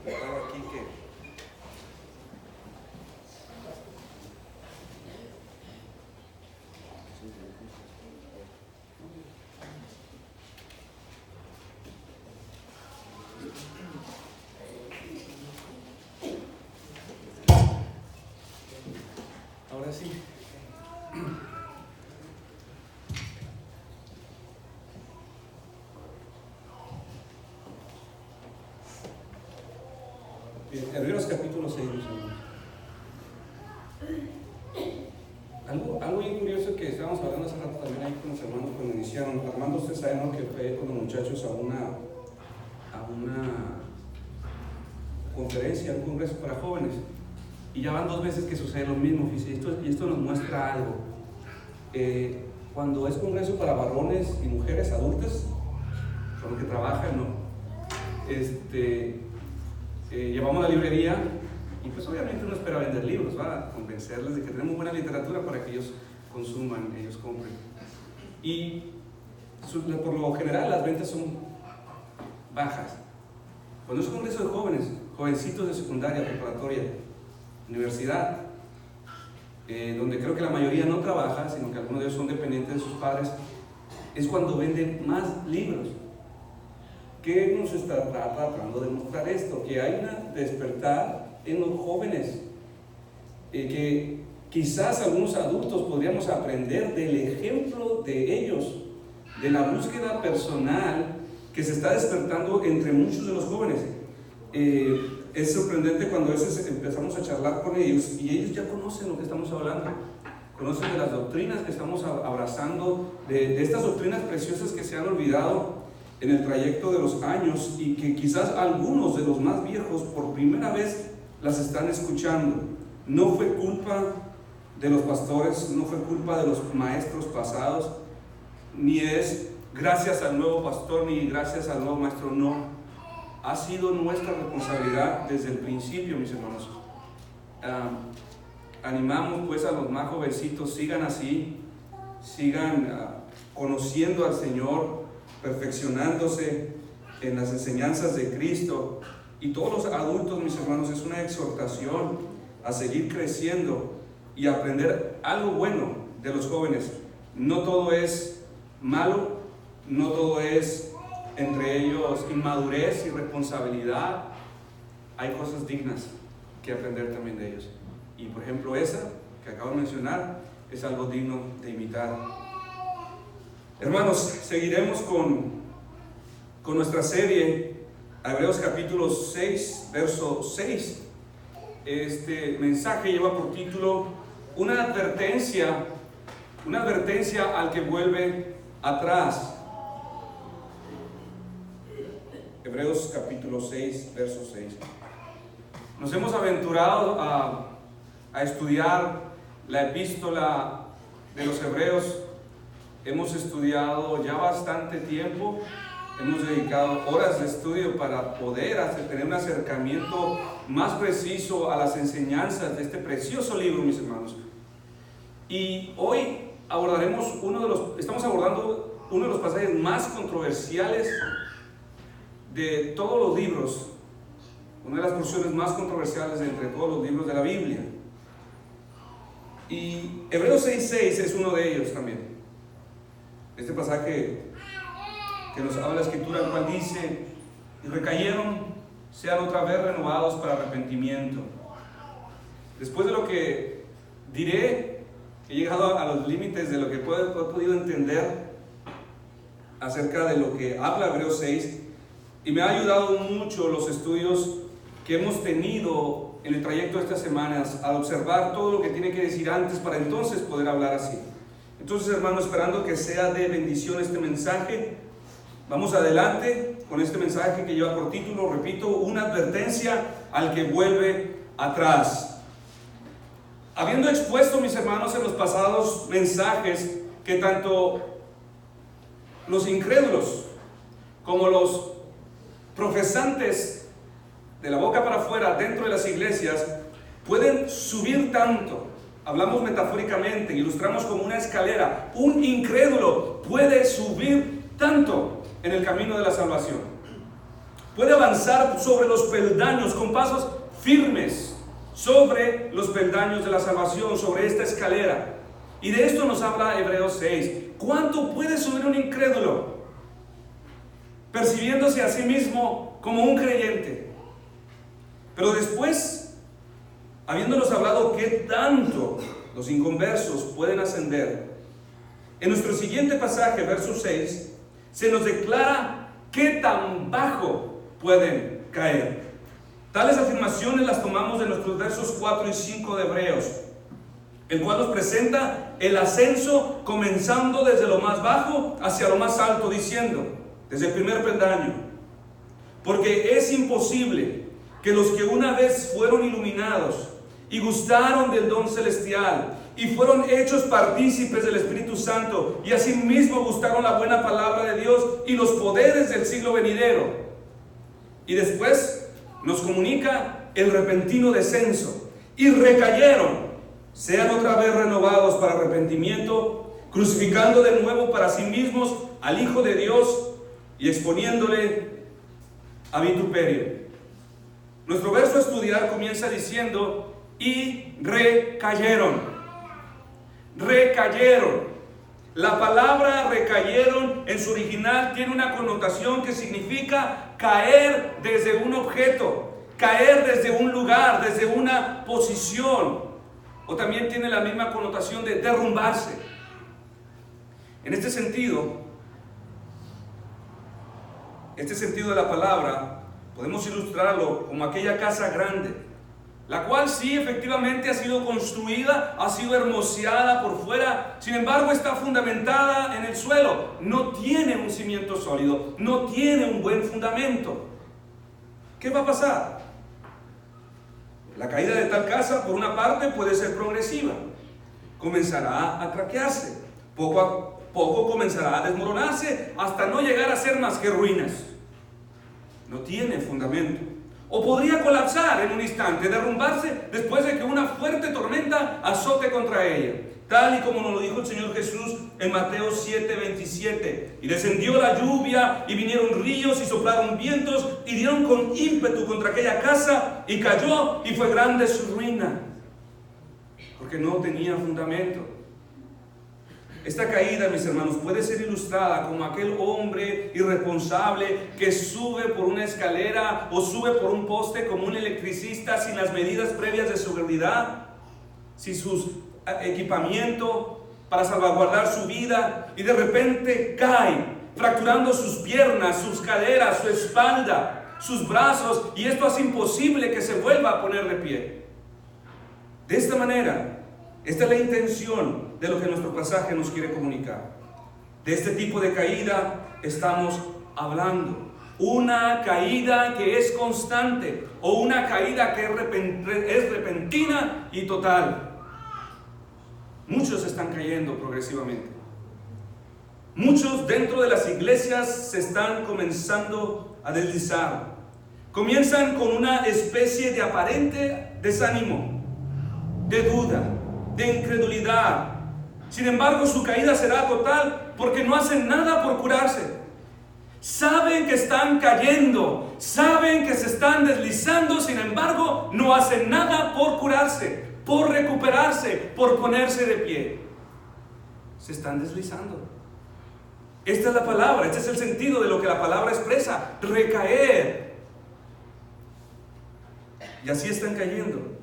Claro, aquí que ahora sí. Bien, Hebreos capítulo 6, mis hermanos. Algo bien curioso que estábamos hablando hace rato también ahí con los hermanos cuando iniciaron. Armando, usted sabe, ¿no?, que fue con los muchachos a una conferencia, a un congreso para jóvenes. Y ya van 2 veces que sucede lo mismo, y esto nos muestra algo. Cuando es congreso para varones y mujeres adultas, con los que trabajan, ¿no? Llevamos la librería y pues obviamente uno espera vender libros, va a convencerles de que tenemos buena literatura para que ellos consuman, ellos compren. Y por lo general las ventas son bajas. Cuando es un congreso de jóvenes, jovencitos de secundaria, preparatoria, universidad, donde creo que la mayoría no trabaja, sino que algunos de ellos son dependientes de sus padres, es cuando venden más libros. ¿Qué nos está tratando de mostrar esto? Que hay un despertar en los jóvenes, que quizás algunos adultos podríamos aprender del ejemplo de ellos, de la búsqueda personal que se está despertando entre muchos de los jóvenes. Es sorprendente cuando a veces empezamos a charlar con ellos y ellos ya conocen lo que estamos hablando, conocen de las doctrinas que estamos abrazando, de estas doctrinas preciosas que se han olvidado en el trayecto de los años y que quizás algunos de los más viejos por primera vez las están escuchando. No fue culpa de los pastores, no fue culpa de los maestros pasados, ni es gracias al nuevo pastor, ni gracias al nuevo maestro, no. Ha sido nuestra responsabilidad desde el principio, mis hermanos. Animamos pues a los más jovencitos, sigan así, sigan conociendo al Señor, perfeccionándose en las enseñanzas de Cristo. Y todos los adultos, mis hermanos, es una exhortación a seguir creciendo y aprender algo bueno de los jóvenes. No todo es malo, no todo es entre ellos inmadurez, irresponsabilidad. Hay cosas dignas que aprender también de ellos. Y por ejemplo esa que acabo de mencionar es algo digno de imitar. Hermanos, seguiremos con nuestra serie Hebreos capítulo 6, verso 6. Este mensaje lleva por título una advertencia al que vuelve atrás. Hebreos capítulo 6, verso 6. Nos hemos aventurado a estudiar la epístola de los Hebreos. Hemos estudiado ya bastante tiempo, hemos dedicado horas de estudio para poder tener un acercamiento más preciso a las enseñanzas de este precioso libro, mis hermanos. Y hoy estamos abordando uno de los pasajes más controversiales de todos los libros, una de las porciones más controversiales entre todos los libros de la Biblia. Y Hebreos 6:6 es uno de ellos también. Este pasaje que nos habla la Escritura, el cual dice: y recayeron, sean otra vez renovados para arrepentimiento. Después de lo que diré, he llegado a los límites de lo que he podido entender acerca de lo que habla Hebreos 6, y me ha ayudado mucho los estudios que hemos tenido en el trayecto de estas semanas, al observar todo lo que tiene que decir antes para entonces poder hablar así. Entonces, hermano, esperando que sea de bendición este mensaje, vamos adelante con este mensaje que lleva por título, repito, una advertencia al que vuelve atrás. Habiendo expuesto, mis hermanos, en los pasados mensajes que tanto los incrédulos como los profesantes de la boca para afuera dentro de las iglesias pueden subir tanto. Hablamos metafóricamente, ilustramos como una escalera. Un incrédulo puede subir tanto en el camino de la salvación. puede avanzar sobre los peldaños con pasos firmes, sobre los peldaños de la salvación, sobre esta escalera. Y de esto nos habla Hebreos 6. ¿Cuánto puede subir un incrédulo, percibiéndose a sí mismo como un creyente? Pero después, habiéndonos hablado qué tanto los inconversos pueden ascender, en nuestro siguiente pasaje, verso 6, se nos declara qué tan bajo pueden caer. Tales afirmaciones las tomamos de nuestros versos 4 y 5 de Hebreos, el cual nos presenta el ascenso comenzando desde lo más bajo hacia lo más alto, diciendo, desde el primer peldaño: porque es imposible que los que una vez fueron iluminados y gustaron del don celestial y fueron hechos partícipes del Espíritu Santo y asimismo gustaron la buena palabra de Dios y los poderes del siglo venidero, y después nos comunica el repentino descenso, y recayeron, sean otra vez renovados para arrepentimiento, crucificando de nuevo para sí mismos al Hijo de Dios y exponiéndole a vituperio. Nuestro verso a estudiar comienza diciendo: y recayeron. Recayeron. La palabra recayeron en su original tiene una connotación que significa caer desde un objeto, caer desde un lugar, desde una posición, o también tiene la misma connotación de derrumbarse. En este sentido de la palabra, podemos ilustrarlo como aquella casa grande, la cual sí efectivamente ha sido construida, ha sido hermoseada por fuera, sin embargo está fundamentada en el suelo, no tiene un cimiento sólido, no tiene un buen fundamento. ¿Qué va a pasar? La caída de tal casa, por una parte, puede ser progresiva, comenzará a craquearse, poco a poco comenzará a desmoronarse, hasta no llegar a ser más que ruinas. No tiene fundamento. O podría colapsar en un instante, derrumbarse después de que una fuerte tormenta azote contra ella, tal y como nos lo dijo el Señor Jesús en Mateo 7:27. Y descendió la lluvia, y vinieron ríos, y soplaron vientos, y dieron con ímpetu contra aquella casa, y cayó, y fue grande su ruina, porque no tenía fundamento. Esta caída, mis hermanos, puede ser ilustrada como aquel hombre irresponsable que sube por una escalera o sube por un poste como un electricista sin las medidas previas de seguridad, sin su equipamiento para salvaguardar su vida, y de repente cae, fracturando sus piernas, sus caderas, su espalda, sus brazos, y esto hace imposible que se vuelva a poner de pie. De esta manera, esta es la intención de lo que nuestro pasaje nos quiere comunicar. De este tipo de caída estamos hablando. Una caída que es constante, o una caída que es repentina y total. Muchos están cayendo progresivamente. Muchos dentro de las iglesias se están comenzando a deslizar. Comienzan con una especie de aparente desánimo, de duda, de incredulidad. Sin embargo, su caída será total porque no hacen nada por curarse. Saben que están cayendo, saben que se están deslizando, sin embargo, no hacen nada por curarse, por recuperarse, por ponerse de pie. Se están deslizando. Esta es la palabra, este es el sentido de lo que la palabra expresa: recaer. Y así están cayendo.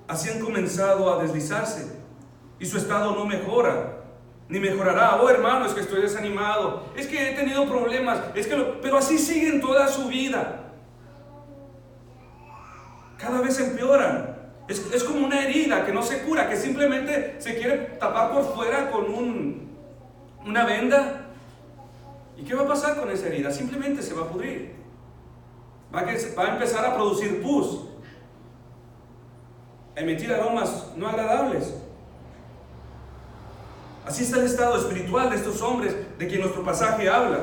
Así han comenzado a deslizarse, y su estado no mejora, ni mejorará. Oh, hermano, es que estoy desanimado, es que he tenido problemas, pero así siguen toda su vida. Cada vez empeoran. Es como una herida que no se cura, que simplemente se quiere tapar por fuera con una venda. ¿Y qué va a pasar con esa herida? Simplemente se va a pudrir. Va a empezar a producir pus, a emitir aromas no agradables. Así está el estado espiritual de estos hombres de quien nuestro pasaje habla.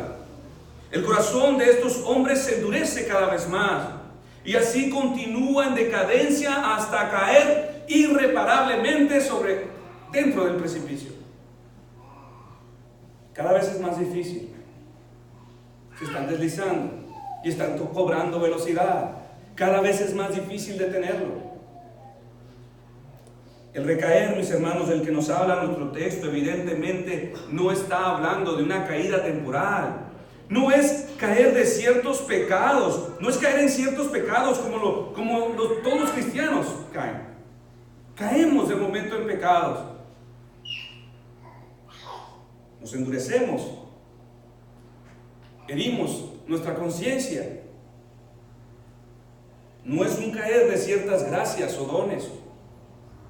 El corazón de estos hombres se endurece cada vez más, y así continúa en decadencia hasta caer irreparablemente dentro del precipicio. Cada vez es más difícil. Se están deslizando. y están cobrando velocidad. Cada vez es más difícil detenerlo. El recaer, mis hermanos, del que nos habla nuestro texto, evidentemente no está hablando de una caída temporal. No es caer de ciertos pecados, no es caer en ciertos pecados como todos los cristianos caen. Caemos de momento en pecados. Nos endurecemos, herimos nuestra conciencia. No es un caer de ciertas gracias o dones,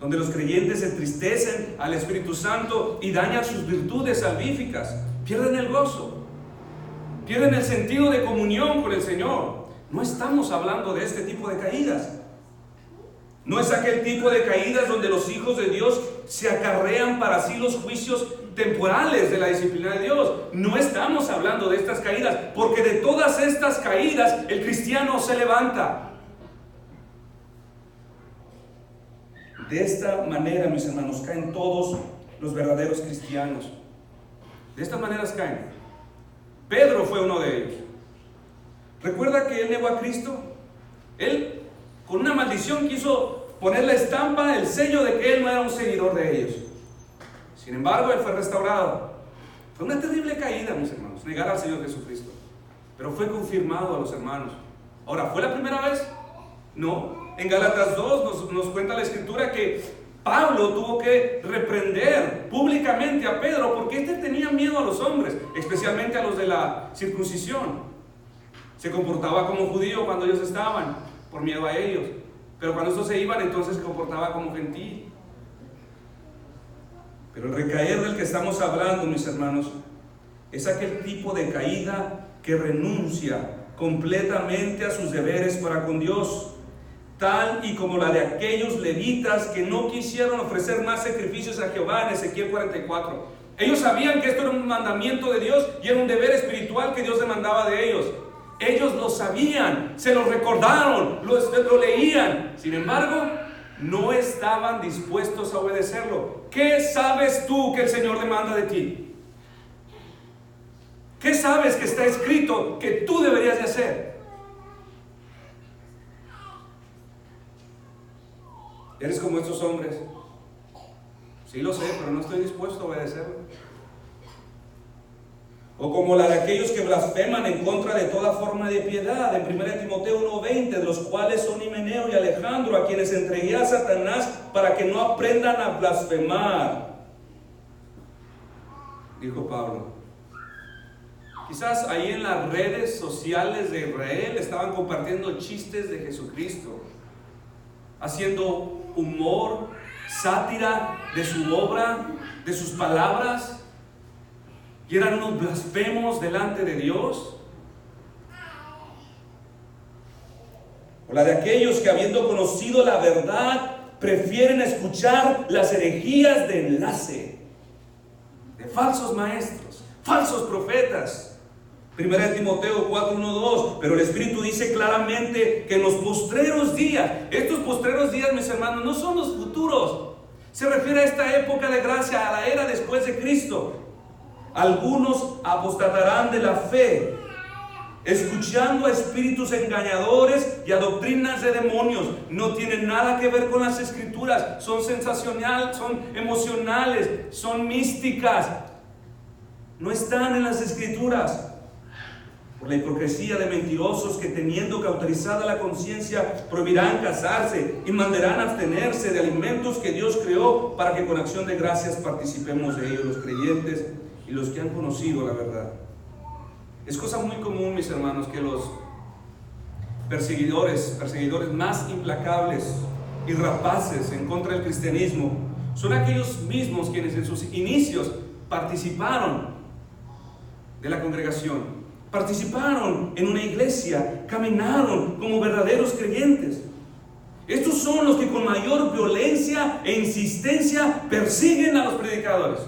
donde los creyentes entristecen al Espíritu Santo y dañan sus virtudes salvíficas, pierden el gozo, pierden el sentido de comunión con el Señor. No estamos hablando de este tipo de caídas. No es aquel tipo de caídas donde los hijos de Dios se acarrean para sí los juicios temporales de la disciplina de Dios. No estamos hablando de estas caídas, porque de todas estas caídas el cristiano se levanta. De esta manera, mis hermanos, caen todos los verdaderos cristianos. De estas maneras caen. Pedro fue uno de ellos. ¿Recuerda que él negó a Cristo? Él, con una maldición, quiso poner la estampa, el sello de que él no era un seguidor de ellos. Sin embargo, él fue restaurado. Fue una terrible caída, mis hermanos, negar al Señor Jesucristo. Pero fue confirmado a los hermanos. Ahora, ¿fue la primera vez? No. En Gálatas 2 nos cuenta la Escritura que Pablo tuvo que reprender públicamente a Pedro porque éste tenía miedo a los hombres, especialmente a los de la circuncisión. Se comportaba como judío cuando ellos estaban, por miedo a ellos. Pero cuando estos se iban, entonces se comportaba como gentil. Pero el recaer del que estamos hablando, mis hermanos, es aquel tipo de caída que renuncia completamente a sus deberes para con Dios, tal y como la de aquellos levitas que no quisieron ofrecer más sacrificios a Jehová en Ezequiel 44. Ellos sabían que esto era un mandamiento de Dios y era un deber espiritual que Dios demandaba de ellos. Ellos lo sabían, se lo recordaron, lo leían. Sin embargo, no estaban dispuestos a obedecerlo. ¿Qué sabes tú que el Señor demanda de ti? ¿Qué sabes que está escrito que tú deberías de hacer? ¿Eres como estos hombres? Sí lo sé, pero no estoy dispuesto a obedecerlo. O como la de aquellos que blasfeman en contra de toda forma de piedad, en 1 Timoteo 1:20, de los cuales son Himeneo y Alejandro, a quienes entregué a Satanás para que no aprendan a blasfemar, dijo Pablo. Quizás ahí en las redes sociales de Israel estaban compartiendo chistes de Jesucristo, haciendo humor, sátira de su obra, de sus palabras, y eran unos blasfemos delante de Dios. O la de aquellos que, habiendo conocido la verdad, prefieren escuchar las herejías de enlace, de falsos maestros, falsos profetas. 1 Timoteo 4:1-2, pero el Espíritu dice claramente que en los postreros días, estos postreros días, mis hermanos, no son los futuros, se refiere a esta época de gracia, a la era después de Cristo. Algunos apostatarán de la fe, escuchando a espíritus engañadores y a doctrinas de demonios. No tienen nada que ver con las Escrituras, son sensacionales, son emocionales, son místicas, no están en las Escrituras. Por la hipocresía de mentirosos que, teniendo cauterizada la conciencia, prohibirán casarse y mandarán abstenerse de alimentos que Dios creó, para que con acción de gracias participemos de ellos, los creyentes y los que han conocido la verdad. Es cosa muy común, mis hermanos, que los perseguidores más implacables y rapaces en contra del cristianismo son aquellos mismos quienes en sus inicios participaron de la congregación, participaron en una iglesia, caminaron como verdaderos creyentes. Estos son los que con mayor violencia e insistencia persiguen a los predicadores,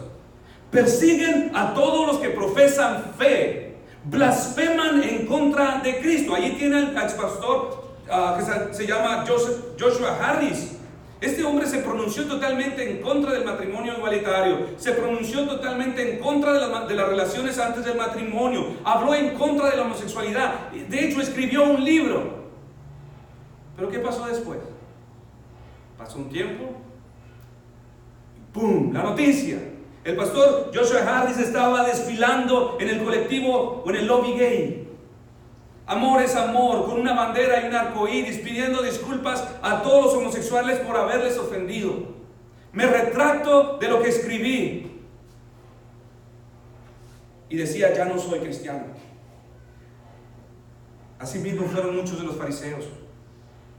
persiguen a todos los que profesan fe, blasfeman en contra de Cristo. Allí tiene el ex pastor que se llama Joshua Harris. Este hombre se pronunció totalmente en contra del matrimonio igualitario, se pronunció totalmente en contra de las relaciones antes del matrimonio, habló en contra de la homosexualidad, de hecho escribió un libro. ¿Pero qué pasó después? Pasó un tiempo, ¡pum!, la noticia. El pastor Joshua Harris estaba desfilando en el colectivo o en el lobby gay. Amor es amor, con una bandera y un arcoíris, pidiendo disculpas a todos los homosexuales por haberles ofendido. Me retracto de lo que escribí. Y decía, ya no soy cristiano. Así mismo fueron muchos de los fariseos.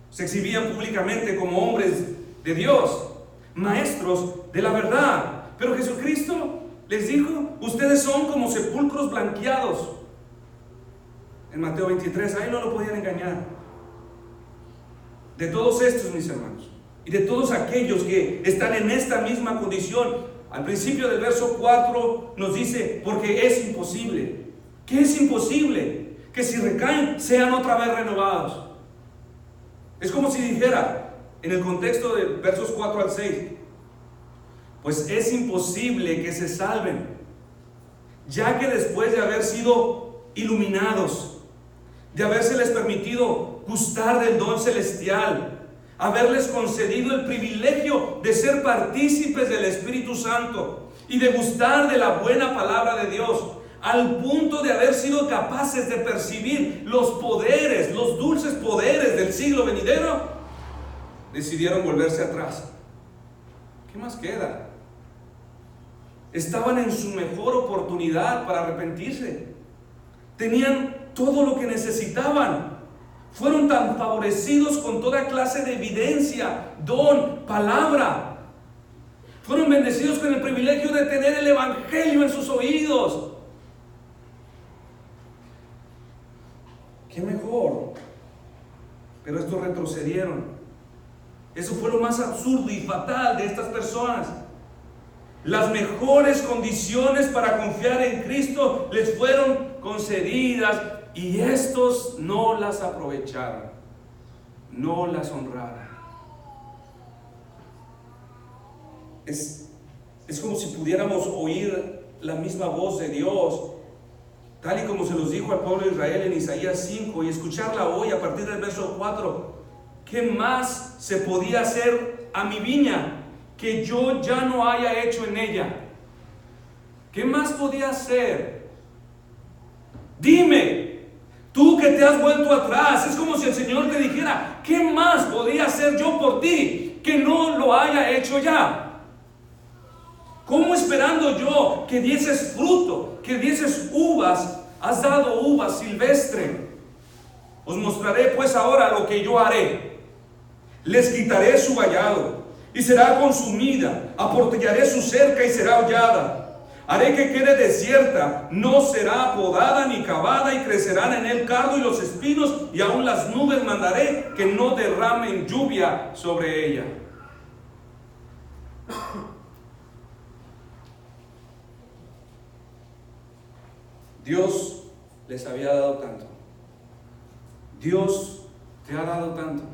Se exhibían públicamente como hombres de Dios, maestros de la verdad. Pero Jesucristo les dijo, ustedes son como sepulcros blanqueados. En Mateo 23, ahí no lo podían engañar. De todos estos, mis hermanos, y de todos aquellos que están en esta misma condición, al principio del verso 4 nos dice, porque es imposible. ¿Qué es imposible? Que si recaen, sean otra vez renovados. Es como si dijera, en el contexto de versos 4 al 6, pues es imposible que se salven, ya que después de haber sido iluminados, de habérseles permitido gustar del don celestial, haberles concedido el privilegio de ser partícipes del Espíritu Santo y de gustar de la buena palabra de Dios, al punto de haber sido capaces de percibir los poderes, los dulces poderes del siglo venidero, decidieron volverse atrás. ¿Qué más queda? Estaban en su mejor oportunidad para arrepentirse. Tenían todo lo que necesitaban. Fueron tan favorecidos con toda clase de evidencia, don, palabra. Fueron bendecidos con el privilegio de tener el Evangelio en sus oídos. ¡Qué mejor! Pero estos retrocedieron. Eso fue lo más absurdo y fatal de estas personas. Las mejores condiciones para confiar en Cristo les fueron concedidas y estos no las aprovecharon, no las honraron. Es como si pudiéramos oír la misma voz de Dios, tal y como se los dijo al pueblo de Israel en Isaías 5, y escucharla hoy a partir del verso 4. ¿Qué más se podía hacer a mi viña que yo ya no haya hecho en ella? ¿Qué más podía hacer? Dime, tú que te has vuelto atrás. Es como si el Señor te dijera, ¿qué más podría hacer yo por ti que no lo haya hecho ya? ¿Cómo esperando yo que dieses fruto, que dieses uvas, has dado uvas silvestre? Os mostraré pues ahora lo que yo haré. Les quitaré su vallado y será consumida, aportillaré su cerca y será hollada. Haré que quede desierta, no será podada ni cavada, y crecerán en el cardo y los espinos, y aún las nubes mandaré que no derramen lluvia sobre ella. Dios les había dado tanto. Dios te ha dado tanto.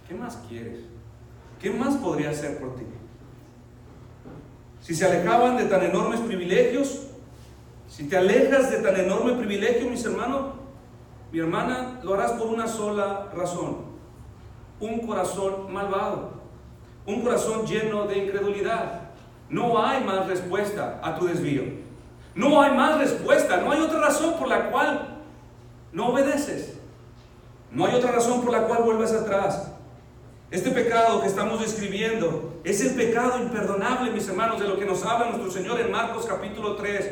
¿Qué más quieres? ¿Qué más podría hacer por ti? Si se alejaban de tan enormes privilegios, si te alejas de tan enorme privilegio, mis hermanos, mi hermana, lo harás por una sola razón: un corazón malvado, un corazón lleno de incredulidad. No hay más respuesta a tu desvío. No hay más respuesta, no hay otra razón por la cual no obedeces. No hay otra razón por la cual vuelves atrás. Este pecado que estamos describiendo es el pecado imperdonable, mis hermanos, de lo que nos habla nuestro Señor en Marcos capítulo 3,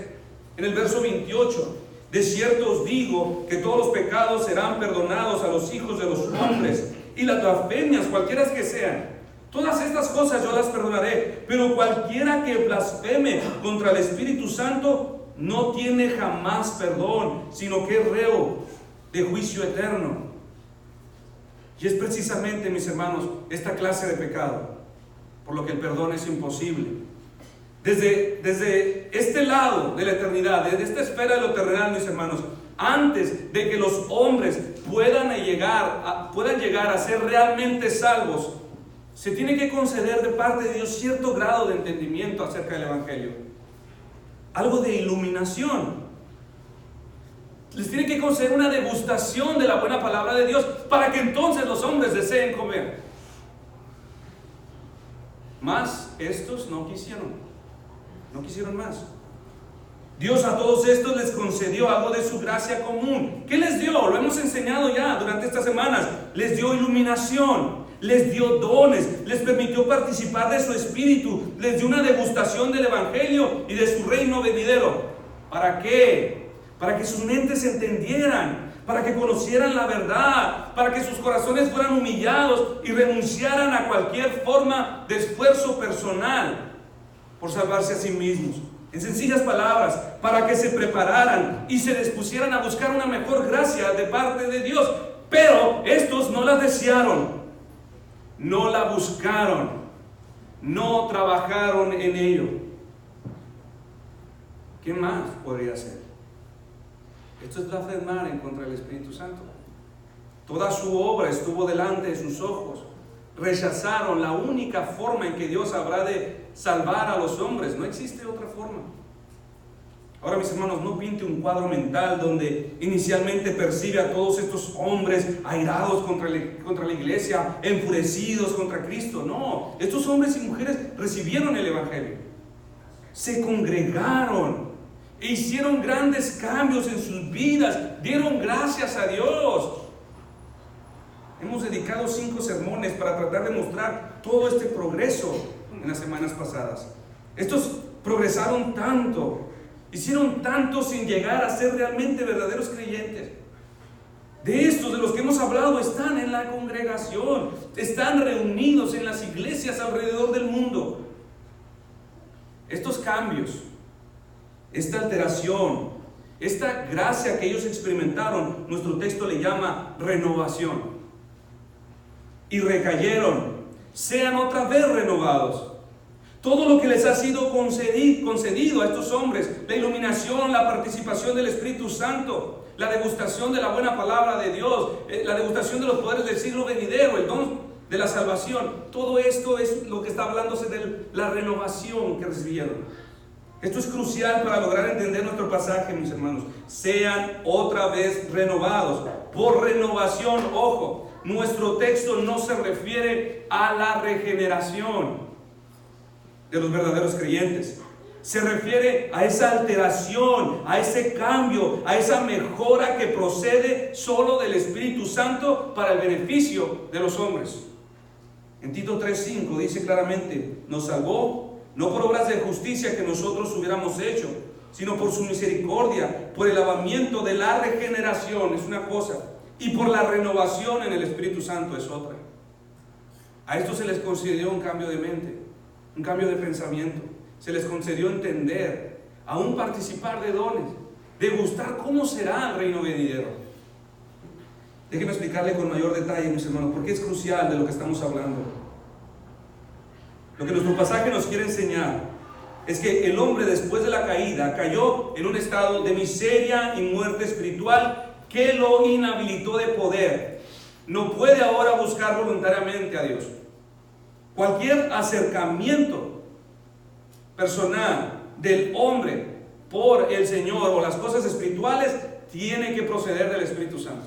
en el verso 28. De cierto os digo que todos los pecados serán perdonados a los hijos de los hombres, y las blasfemias, cualquiera que sean. Todas estas cosas yo las perdonaré, pero cualquiera que blasfeme contra el Espíritu Santo no tiene jamás perdón, sino que es reo de juicio eterno. Y es precisamente, mis hermanos, esta clase de pecado por lo que el perdón es imposible. Desde este lado de la eternidad, desde esta esfera de lo terrenal, mis hermanos, antes de que los hombres puedan llegar a ser realmente salvos, Se tiene que conceder de parte de Dios cierto grado de entendimiento acerca del Evangelio. Algo de iluminación. Les tiene que conceder una degustación de la buena palabra de Dios para que entonces los hombres deseen comer. Mas estos no quisieron más. Dios a todos estos les concedió algo de su gracia común. ¿Qué les dio? Lo hemos enseñado ya durante estas semanas. Les dio iluminación, les dio dones, les permitió participar de su espíritu, les dio una degustación del Evangelio y de su reino venidero. ¿Para qué? Para que sus mentes entendieran, para que conocieran la verdad, para que sus corazones fueran humillados y renunciaran a cualquier forma de esfuerzo personal por salvarse a sí mismos. En sencillas palabras, para que se prepararan y se dispusieran a buscar una mejor gracia de parte de Dios. Pero estos no la desearon, no la buscaron, no trabajaron en ello. ¿Qué más podría ser? Esto es blasfemar en contra del Espíritu Santo. Toda su obra estuvo delante de sus ojos. Rechazaron la única forma en que Dios habrá de salvar a los hombres. No existe otra forma. Ahora, mis hermanos, no pinte un cuadro mental donde inicialmente percibe a todos estos hombres airados contra la iglesia, enfurecidos contra Cristo. No, estos hombres y mujeres recibieron el Evangelio, se congregaron e hicieron grandes cambios en sus vidas, dieron gracias a Dios. Hemos dedicado 5 sermones para tratar de mostrar todo este progreso en las semanas pasadas. Estos progresaron tanto, hicieron tanto sin llegar a ser realmente verdaderos creyentes. De estos, de los que hemos hablado, están en la congregación, están reunidos en las iglesias alrededor del mundo. Estos cambios, esta alteración, esta gracia que ellos experimentaron, nuestro texto le llama renovación. Y recayeron, sean otra vez renovados. Todo lo que les ha sido concedido a estos hombres, la iluminación, la participación del Espíritu Santo, la degustación de la buena palabra de Dios, la degustación de los poderes del siglo venidero, el don de la salvación, todo esto es lo que está hablándose de la renovación que recibieron. Esto es crucial para lograr entender nuestro pasaje, mis hermanos. Sean otra vez renovados. Por renovación, ojo, nuestro texto no se refiere a la regeneración de los verdaderos creyentes. Se refiere a esa alteración, a ese cambio, a esa mejora que procede solo del Espíritu Santo para el beneficio de los hombres. En Tito 3:5 dice claramente: nos salvó no por obras de justicia que nosotros hubiéramos hecho, sino por su misericordia, por el lavamiento de la regeneración, es una cosa, y por la renovación en el Espíritu Santo es otra. A esto se les concedió un cambio de mente, un cambio de pensamiento. Se les concedió entender, aún participar de dones, degustar cómo será el reino venidero. Déjenme explicarle con mayor detalle, mis hermanos, porque es crucial de lo que estamos hablando. Lo que nuestro pasaje nos quiere enseñar es que el hombre, después de la caída, cayó en un estado de miseria y muerte espiritual que lo inhabilitó de poder. No puede ahora buscar voluntariamente a Dios. Cualquier acercamiento personal del hombre por el Señor o las cosas espirituales tiene que proceder del Espíritu Santo.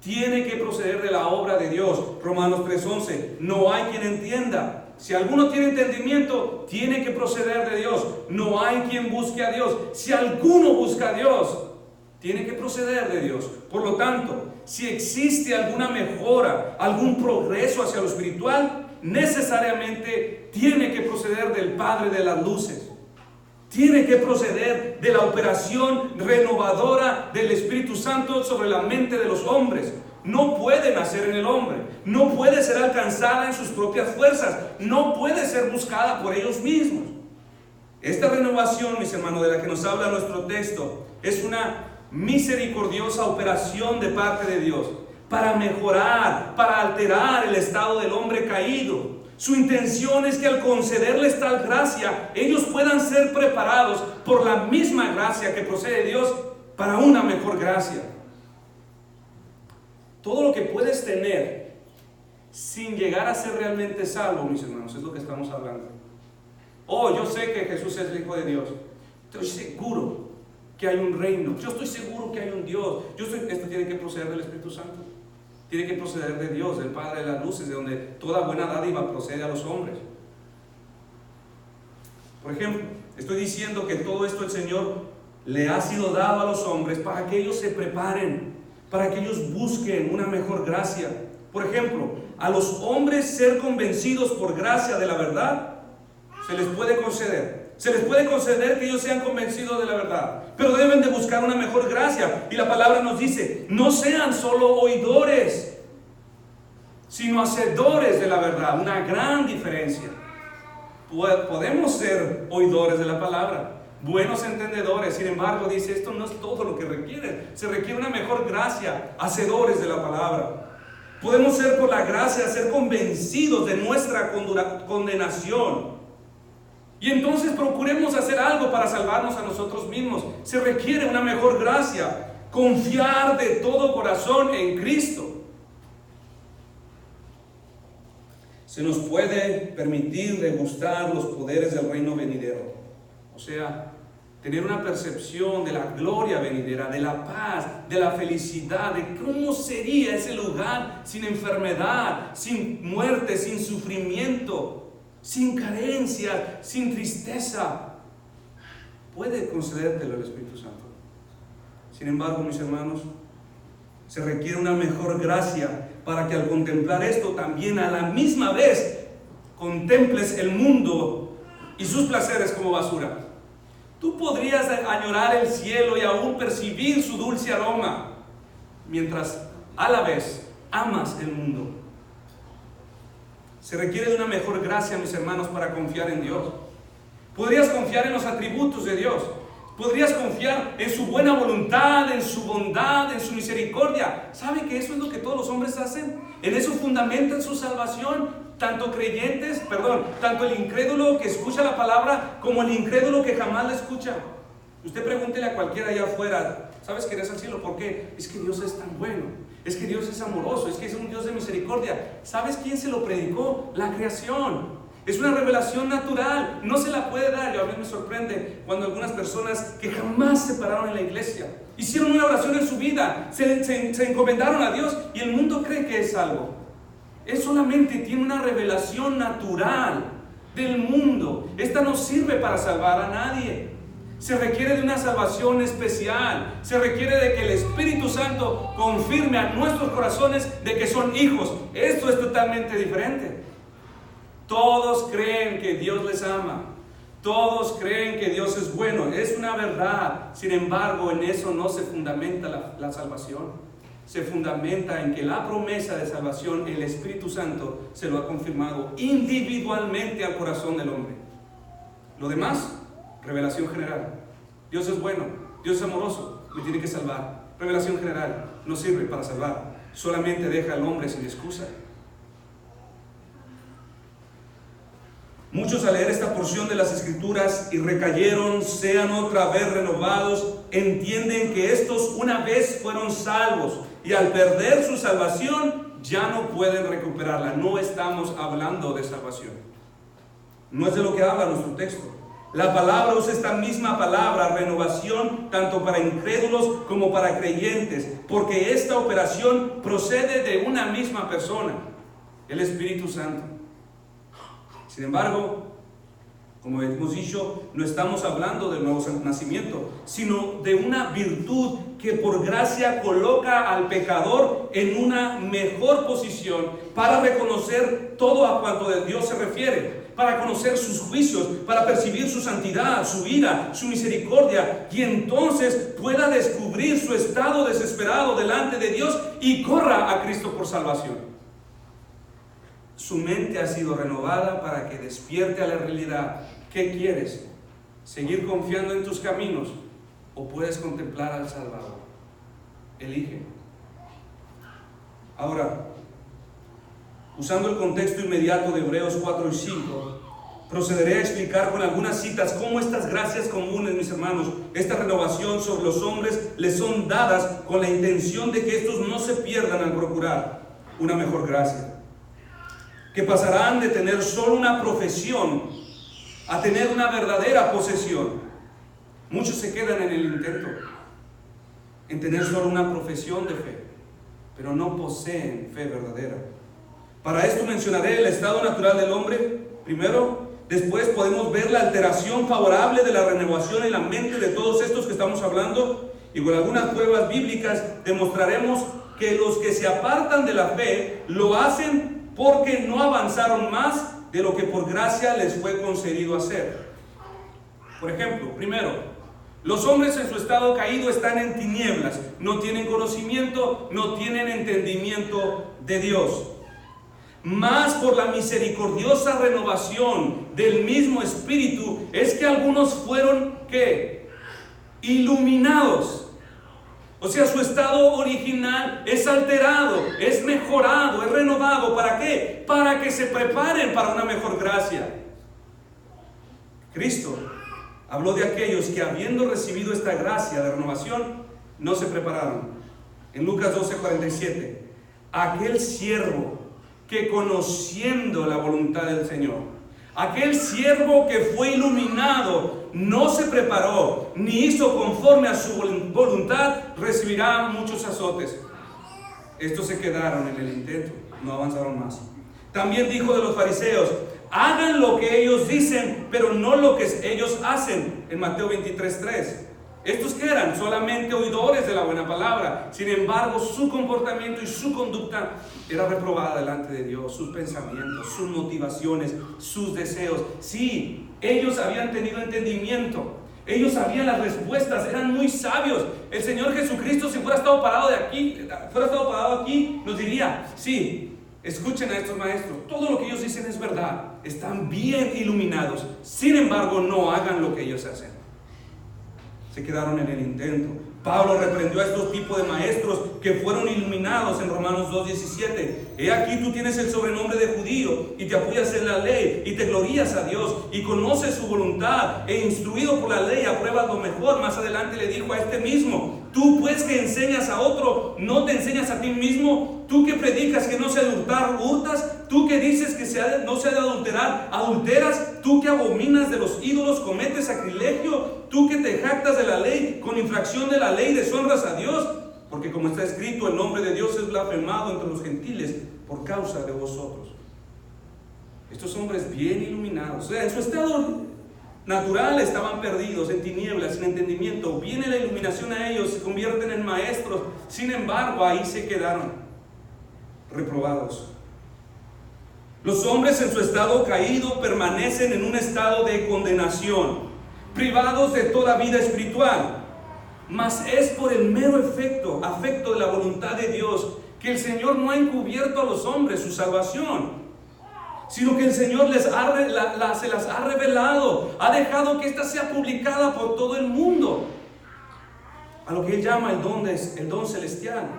Tiene que proceder de la obra de Dios. Romanos 3:11. No hay quien entienda. Si alguno tiene entendimiento, tiene que proceder de Dios. No hay quien busque a Dios. Si alguno busca a Dios, tiene que proceder de Dios. Por lo tanto, si existe alguna mejora, algún progreso hacia lo espiritual, necesariamente tiene que proceder del Padre de las luces. Tiene que proceder de la operación renovadora del Espíritu Santo sobre la mente de los hombres. No puede nacer en el hombre, no puede ser alcanzada en sus propias fuerzas, no puede ser buscada por ellos mismos. Esta renovación, mis hermanos, de la que nos habla nuestro texto, es una misericordiosa operación de parte de Dios para mejorar, para alterar el estado del hombre caído. Su intención es que al concederles tal gracia, ellos puedan ser preparados por la misma gracia que procede de Dios para una mejor gracia. Todo lo que puedes tener sin llegar a ser realmente salvo, mis hermanos, es lo que estamos hablando. Oh, yo sé que Jesús es el Hijo de Dios. Estoy seguro que hay un reino. Yo estoy seguro que hay un Dios. Esto tiene que proceder del Espíritu Santo. Tiene que proceder de Dios, del Padre de las luces, de donde toda buena dádiva procede a los hombres. Por ejemplo, estoy diciendo que todo esto el Señor le ha sido dado a los hombres para que ellos se preparen, para que ellos busquen una mejor gracia. Por ejemplo, a los hombres ser convencidos por gracia de la verdad, se les puede conceder. Se les puede conceder que ellos sean convencidos de la verdad, pero deben de buscar una mejor gracia. Y la palabra nos dice, no sean solo oidores, sino hacedores de la verdad. Una gran diferencia. Podemos ser oidores de la palabra, buenos entendedores. Sin embargo, dice, esto no es todo lo que requiere. Se requiere una mejor gracia, hacedores de la palabra. Podemos ser por la gracia, ser convencidos de nuestra condenación. Y entonces procuremos hacer algo para salvarnos a nosotros mismos. Se requiere una mejor gracia. Confiar de todo corazón en Cristo. Se nos puede permitir degustar los poderes del reino venidero. O sea, tener una percepción de la gloria venidera, de la paz, de la felicidad, de cómo sería ese lugar sin enfermedad, sin muerte, sin sufrimiento, sin carencia, sin tristeza. Puede concedértelo el Espíritu Santo. Sin embargo, mis hermanos, se requiere una mejor gracia para que al contemplar esto también a la misma vez contemples el mundo y sus placeres como basura. Tú podrías añorar el cielo y aún percibir su dulce aroma, mientras a la vez amas el mundo. Se requiere de una mejor gracia, mis hermanos, para confiar en Dios. Podrías confiar en los atributos de Dios. Podrías confiar en su buena voluntad, en su bondad, en su misericordia. ¿Sabe que eso es lo que todos los hombres hacen? En eso fundamentan su salvación. Tanto el incrédulo que escucha la palabra como el incrédulo que jamás la escucha. Usted pregúntele a cualquiera allá afuera, ¿sabes que eres al cielo? ¿Por qué? Es que Dios es tan bueno, es que Dios es amoroso, es que es un Dios de misericordia. ¿Sabes quién se lo predicó? La creación. Es una revelación natural, no se la puede dar. A mí me sorprende cuando algunas personas que jamás se pararon en la iglesia, hicieron una oración en su vida, se encomendaron a Dios y el mundo cree que es salvo. Él solamente tiene una revelación natural del mundo. Esta no sirve para salvar a nadie. Se requiere de una salvación especial. Se requiere de que el Espíritu Santo confirme a nuestros corazones de que son hijos. Esto es totalmente diferente. Todos creen que Dios les ama. Todos creen que Dios es bueno. Es una verdad. Sin embargo, en eso no se fundamenta la salvación. Se fundamenta en que la promesa de salvación, el Espíritu Santo se lo ha confirmado individualmente al corazón del hombre. Lo demás, revelación general. Dios es bueno, Dios es amoroso, me tiene que salvar. Revelación general, no sirve para salvar, solamente deja al hombre sin excusa. Muchos al leer esta porción de las Escrituras y recayeron, sean otra vez renovados, entienden que estos una vez fueron salvos y al perder su salvación ya no pueden recuperarla. No estamos hablando de salvación. No es de lo que habla nuestro texto. La palabra usa esta misma palabra, renovación, tanto para incrédulos como para creyentes, porque esta operación procede de una misma persona, el Espíritu Santo. Sin embargo, como hemos dicho, no estamos hablando del nuevo nacimiento, sino de una virtud que por gracia coloca al pecador en una mejor posición para reconocer todo a cuanto de Dios se refiere, para conocer sus juicios, para percibir su santidad, su ira, su misericordia, y entonces pueda descubrir su estado desesperado delante de Dios y corra a Cristo por salvación. Su mente ha sido renovada para que despierte a la realidad. ¿Qué quieres? ¿Seguir confiando en tus caminos o puedes contemplar al Salvador? Elige. Ahora, usando el contexto inmediato de Hebreos 4 y 5, procederé a explicar con algunas citas cómo estas gracias comunes, mis hermanos, esta renovación sobre los hombres les son dadas con la intención de que estos no se pierdan al procurar una mejor gracia. que pasarán de tener solo una profesión a tener una verdadera posesión. Muchos se quedan en el intento, en tener solo una profesión de fe, pero no poseen fe verdadera. Para esto mencionaré el estado natural del hombre primero. Después podemos ver la alteración favorable de la renovación en la mente de todos estos que estamos hablando, y con algunas pruebas bíblicas demostraremos que los que se apartan de la fe lo hacen porque no avanzaron más de lo que por gracia les fue concedido hacer. Por ejemplo, primero, los hombres en su estado caído están en tinieblas, no tienen conocimiento, no tienen entendimiento de Dios. Más por la misericordiosa renovación del mismo Espíritu es que algunos fueron, ¿qué? Iluminados. O sea, su estado original es alterado, es mejorado, es renovado. ¿Para qué? Para que se preparen para una mejor gracia. Cristo habló de aquellos que, habiendo recibido esta gracia de renovación, no se prepararon. En Lucas 12:47, aquel siervo que, conociendo la voluntad del Señor, aquel siervo que fue iluminado, no se preparó ni hizo conforme a su voluntad, recibirá muchos azotes. Estos se quedaron en el intento, no avanzaron más. También dijo de los fariseos: hagan lo que ellos dicen, pero no lo que ellos hacen, en Mateo 23:3. Estos que eran solamente oidores de la buena palabra, sin embargo su comportamiento y su conducta era reprobada delante de Dios. Sus pensamientos, sus motivaciones, sus deseos. Sí, ellos habían tenido entendimiento, ellos sabían las respuestas, eran muy sabios. El Señor Jesucristo, si fuera estado parado aquí, nos diría: sí, escuchen a estos maestros, todo lo que ellos dicen es verdad, están bien iluminados, sin embargo no hagan lo que ellos hacen. Se quedaron en el intento. Pablo reprendió a estos tipos de maestros que fueron iluminados en Romanos 2:17. He aquí tú tienes el sobrenombre de judío y te apoyas en la ley y te glorías a Dios y conoces su voluntad e instruido por la ley apruebas lo mejor. Más adelante le dijo a este mismo: tú pues que enseñas a otro, ¿no te enseñas a ti mismo? Tú que predicas que no se ha de hurtar, hurtas. Tú que dices que no se ha de adulterar, adulteras. Tú que abominas de los ídolos, cometes sacrilegio. Tú que te jactas de la ley, con infracción de la ley deshonras a Dios. Porque como está escrito, el nombre de Dios es blasfemado entre los gentiles por causa de vosotros. Estos hombres bien iluminados, o sea, en su estado natural estaban perdidos, en tinieblas, sin entendimiento. Viene la iluminación a ellos, se convierten en maestros. Sin embargo, ahí se quedaron, reprobados. Los hombres en su estado caído permanecen en un estado de condenación, privados de toda vida espiritual. Mas es por el mero afecto de la voluntad de Dios que el Señor no ha encubierto a los hombres su salvación, sino que el Señor se las ha revelado, ha dejado que ésta sea publicada por todo el mundo, a lo que Él llama el don celestial.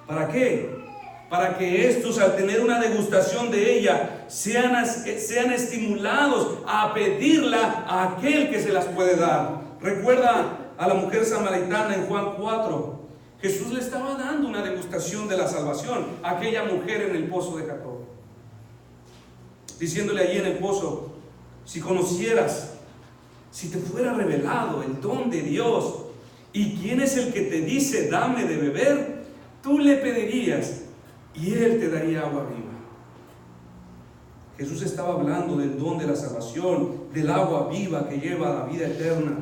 ¿Para qué? Para que estos, al tener una degustación de ella, sean estimulados a pedirla a aquel que se las puede dar. Recuerda a la mujer samaritana en Juan 4. Jesús le estaba dando una degustación de la salvación a aquella mujer en el pozo de Jacob, diciéndole allí en el pozo: si conocieras, si te fuera revelado el don de Dios, y quién es el que te dice dame de beber, tú le pedirías y Él te daría agua viva. Jesús estaba hablando del don de la salvación, del agua viva que lleva a la vida eterna.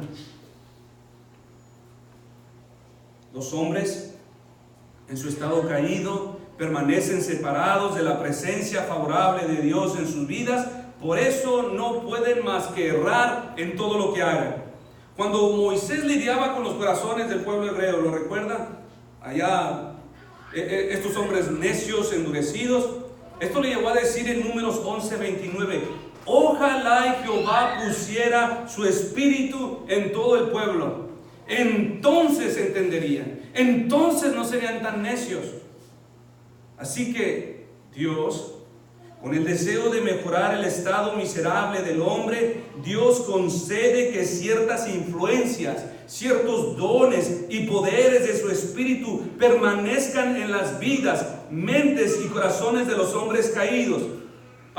Los hombres en su estado caído permanecen separados de la presencia favorable de Dios en sus vidas. Por eso no pueden más que errar en todo lo que hagan. Cuando Moisés lidiaba con los corazones del pueblo hebreo, ¿lo recuerdan? Allá estos hombres necios, endurecidos. Esto le llegó a decir en Números 11:29: ojalá y Jehová pusiera su espíritu en todo el pueblo, entonces entenderían, entonces no serían tan necios. Así que Dios, con el deseo de mejorar el estado miserable del hombre, Dios concede que ciertas influencias, ciertos dones y poderes de su espíritu permanezcan en las vidas, mentes y corazones de los hombres caídos.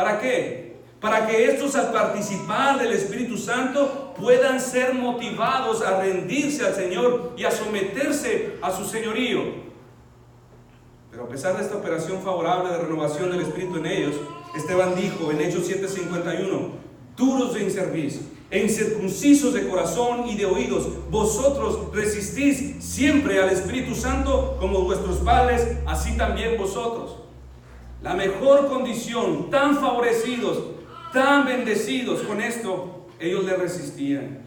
¿Para qué? Para que estos, al participar del Espíritu Santo, puedan ser motivados a rendirse al Señor y a someterse a su señorío. Pero a pesar de esta operación favorable de renovación del Espíritu en ellos, Esteban dijo en Hechos 7:51: duros de incerviz e incircuncisos de corazón y de oídos, vosotros resistís siempre al Espíritu Santo como vuestros padres, así también vosotros. La mejor condición, tan favorecidos, tan bendecidos con esto, ellos le resistían.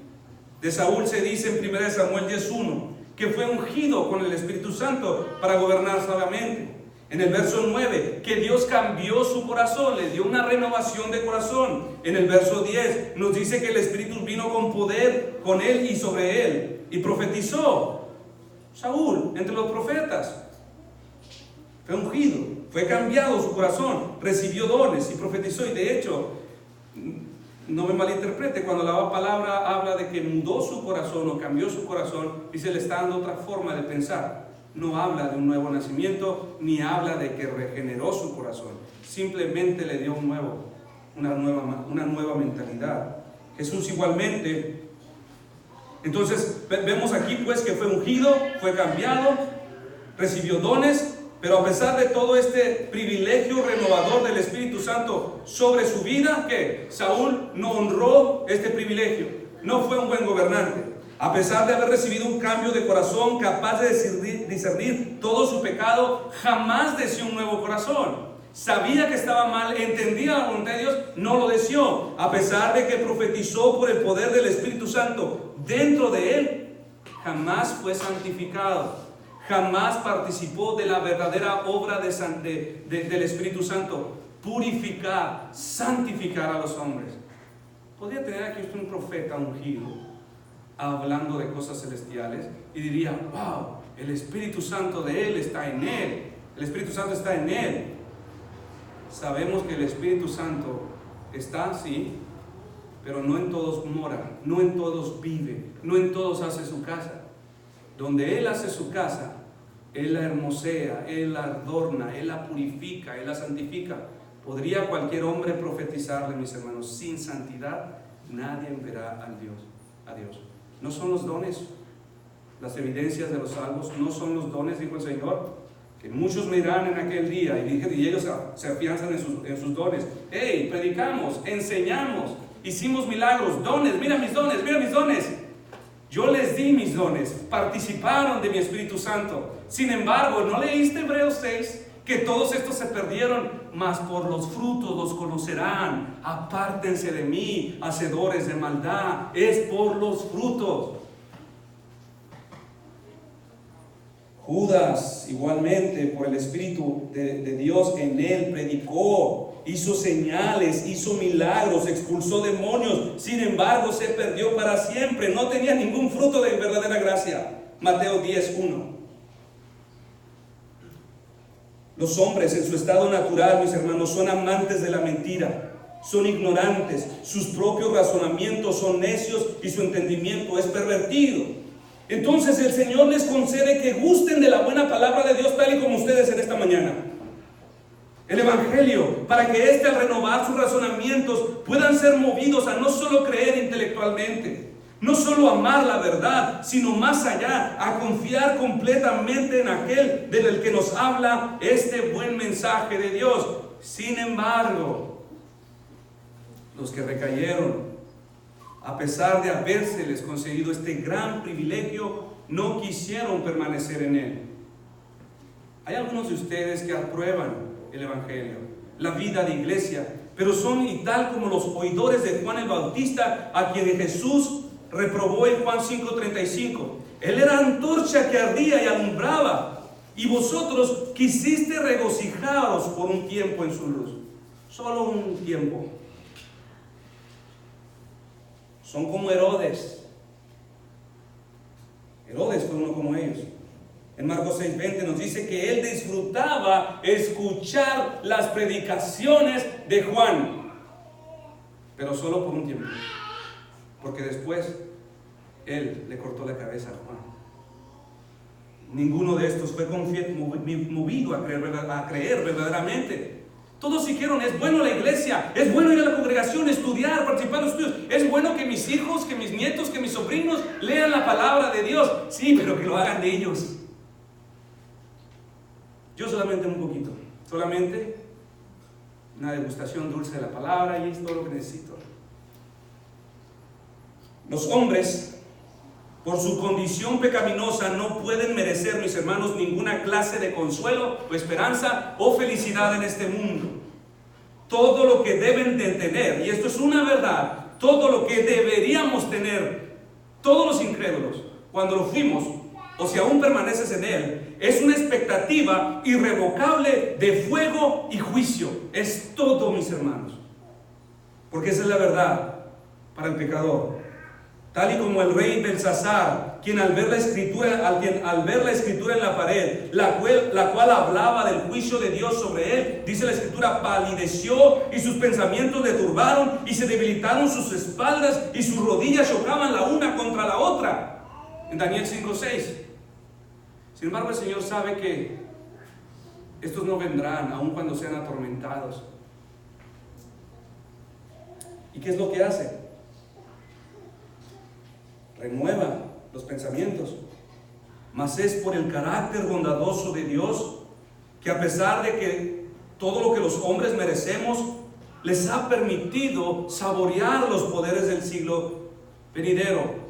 De Saúl se dice en 1 Samuel 10:1 que fue ungido con el Espíritu Santo para gobernar sabiamente. En el verso 9, que Dios cambió su corazón, le dio una renovación de corazón. En el verso 10 nos dice que el Espíritu vino con poder con él y sobre él, y profetizó. Saúl, entre los profetas, fue ungido, fue cambiado su corazón, recibió dones y profetizó. Y de hecho, no me malinterprete, cuando la palabra habla de que mudó su corazón o cambió su corazón, dice le está dando otra forma de pensar. No habla de un nuevo nacimiento, ni habla de que regeneró su corazón. Simplemente le dio una nueva mentalidad. Jesús igualmente. Entonces vemos aquí pues que fue ungido, fue cambiado, recibió dones, pero a pesar de todo este privilegio renovador del Espíritu Santo sobre su vida, que Saúl no honró este privilegio, no fue un buen gobernante. A pesar de haber recibido un cambio de corazón capaz de discernir todo su pecado, jamás deseó un nuevo corazón. Sabía que estaba mal, entendía la voluntad de Dios, no lo deseó. A pesar de que profetizó por el poder del Espíritu Santo dentro de él, jamás fue santificado. Jamás participó de la verdadera obra del Espíritu Santo: purificar, santificar a los hombres. Podría tener aquí usted un profeta ungido hablando de cosas celestiales y diría: wow, el Espíritu Santo de él está en él, el Espíritu Santo está en él. Sabemos que el Espíritu Santo está, sí, pero no en todos mora, no en todos vive, no en todos hace su casa. Donde él hace su casa, él la hermosea, él la adorna, él la purifica, él la santifica. ¿Podría cualquier hombre profetizarle, mis hermanos? Sin santidad nadie verá a Dios. No son los dones, las evidencias de los salvos, no son los dones, dijo el Señor, que muchos me dirán en aquel día, y ellos se afianzan en sus dones. Hey, predicamos, enseñamos, hicimos milagros, dones, mira mis dones, mira mis dones. Yo les di mis dones, participaron de mi Espíritu Santo. Sin embargo, ¿no leíste Hebreos 6? Que todos estos se perdieron, mas por los frutos los conocerán. Apártense de mí, hacedores de maldad. Es por los frutos. Judas, igualmente, por el Espíritu de Dios en él, predicó, hizo señales, hizo milagros, expulsó demonios. Sin embargo, se perdió para siempre. No tenía ningún fruto de verdadera gracia. Mateo 10:1. Los hombres en su estado natural, mis hermanos, son amantes de la mentira, son ignorantes, sus propios razonamientos son necios y su entendimiento es pervertido. Entonces el Señor les concede que gusten de la buena palabra de Dios, tal y como ustedes en esta mañana. El Evangelio, para que éste, al renovar sus razonamientos, puedan ser movidos a no solo creer intelectualmente, no solo amar la verdad, sino más allá, a confiar completamente en aquel del que nos habla este buen mensaje de Dios. Sin embargo, los que recayeron, a pesar de habérseles concedido este gran privilegio, no quisieron permanecer en él. Hay algunos de ustedes que aprueban el Evangelio, la vida de iglesia, pero son y tal como los oidores de Juan el Bautista, a quien Jesús reprobó en Juan 5:35. Él era antorcha que ardía y alumbraba, y vosotros quisiste regocijaros por un tiempo en su luz. Solo un tiempo. Son como Herodes. Herodes fue uno como ellos. En Marcos 6:20 nos dice que él disfrutaba escuchar las predicaciones de Juan, pero solo por un tiempo, porque después él le cortó la cabeza a Juan. Ninguno de estos fue movido a creer verdaderamente. Todos dijeron, es bueno la iglesia, es bueno ir a la congregación, estudiar, participar en los estudios. Es bueno que mis hijos, que mis nietos, que mis sobrinos lean la palabra de Dios. Sí, pero que lo hagan ellos. Yo solamente un poquito, solamente una degustación dulce de la palabra y es todo lo que necesito. Los hombres, por su condición pecaminosa, no pueden merecer, mis hermanos, ninguna clase de consuelo o esperanza o felicidad en este mundo. Todo lo que deben de tener, y esto es una verdad, todo lo que deberíamos tener, todos los incrédulos, cuando lo fuimos, o si aún permaneces en él, es una expectativa irrevocable de fuego y juicio. Es todo, mis hermanos, porque esa es la verdad para el pecador. Tal y como el rey Belsasar, quien al ver la escritura en la pared, la cual hablaba del juicio de Dios sobre él, dice la escritura, palideció y sus pensamientos le turbaron y se debilitaron sus espaldas y sus rodillas chocaban la una contra la otra. En Daniel 5:6. Sin embargo, el Señor sabe que estos no vendrán, aun cuando sean atormentados. ¿Y qué es lo que hace? Renueva los pensamientos. Mas es por el carácter bondadoso de Dios que, a pesar de que todo lo que los hombres merecemos, les ha permitido saborear los poderes del siglo venidero.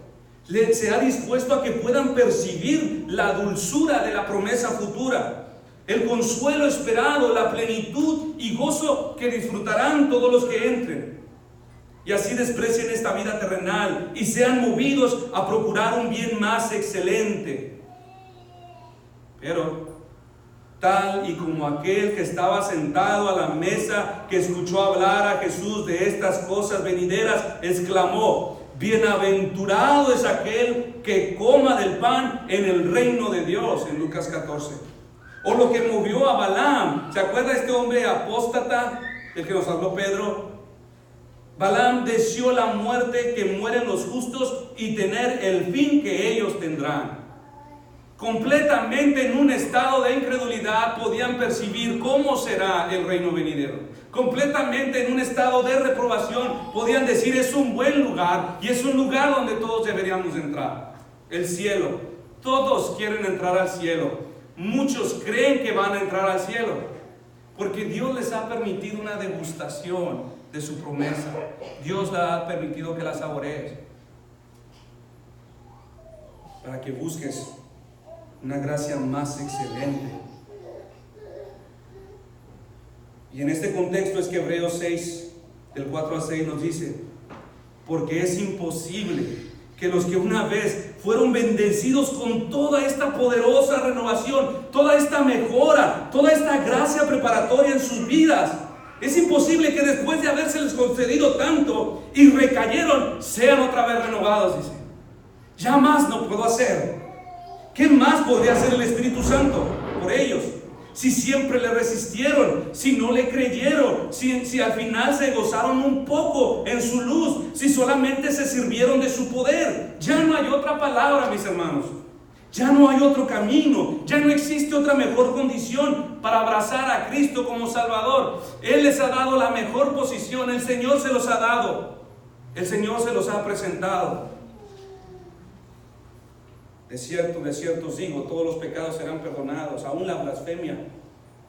Se ha dispuesto a que puedan percibir la dulzura de la promesa futura, el consuelo esperado, la plenitud y gozo que disfrutarán todos los que entren, y así desprecien esta vida terrenal y sean movidos a procurar un bien más excelente. Pero tal y como aquel que estaba sentado a la mesa, que escuchó hablar a Jesús de estas cosas venideras, exclamó: bienaventurado es aquel que coma del pan en el reino de Dios, en Lucas 14. O lo que movió a Balaam, ¿se acuerda este hombre apóstata del que nos habló Pedro? Balaam deseó la muerte que mueren los justos y tener el fin que ellos tendrán. Completamente en un estado de incredulidad podían percibir cómo será el reino venidero. Completamente en un estado de reprobación podían decir: es un buen lugar y es un lugar donde todos deberíamos entrar. El cielo. Todos quieren entrar al cielo. Muchos creen que van a entrar al cielo porque Dios les ha permitido una degustación de su promesa. Dios le ha permitido que la saborees para que busques una gracia más excelente. Y en este contexto es que Hebreos 6, del 4 al 6 nos dice: porque es imposible que los que una vez fueron bendecidos con toda esta poderosa renovación, toda esta mejora, toda esta gracia preparatoria en sus vidas, es imposible que después de habérseles concedido tanto y recayeron, sean otra vez renovados, dice. Ya más no puedo hacer. ¿Qué más podría hacer el Espíritu Santo por ellos? Si siempre le resistieron, si no le creyeron, si al final se gozaron un poco en su luz, si solamente se sirvieron de su poder. Ya no hay otra palabra, mis hermanos. Ya no hay otro camino, ya no existe otra mejor condición para abrazar a Cristo como Salvador. Él les ha dado la mejor posición, el Señor se los ha dado, el Señor se los ha presentado. De cierto os digo, todos los pecados serán perdonados, aún la blasfemia.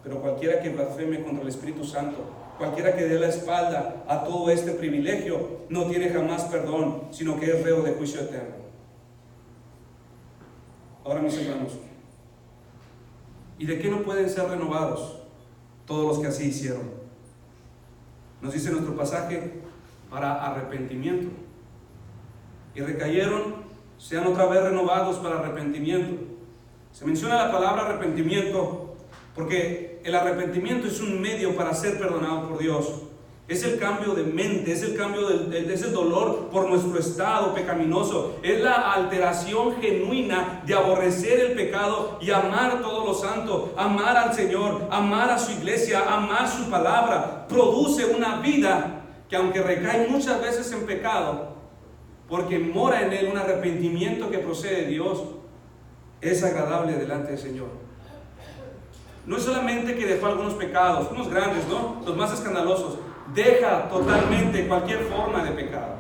Pero cualquiera que blasfeme contra el Espíritu Santo, cualquiera que dé la espalda a todo este privilegio, no tiene jamás perdón, sino que es reo de juicio eterno. Ahora, mis hermanos, ¿y de qué no pueden ser renovados todos los que así hicieron? Nos dice nuestro pasaje: para arrepentimiento. Y recayeron, sean otra vez renovados para arrepentimiento. Se menciona la palabra arrepentimiento porque el arrepentimiento es un medio para ser perdonado por Dios. Es el cambio de mente, es el cambio es el dolor por nuestro estado pecaminoso, es la alteración genuina de aborrecer el pecado y amar todo lo santo, amar al Señor, amar a su iglesia, amar su palabra. Produce una vida que, aunque recae muchas veces en pecado, porque mora en él un arrepentimiento que procede de Dios, es agradable delante del Señor. no es solamente que dejó algunos pecados, unos grandes, ¿no? Los más escandalosos. Deja totalmente cualquier forma de pecado.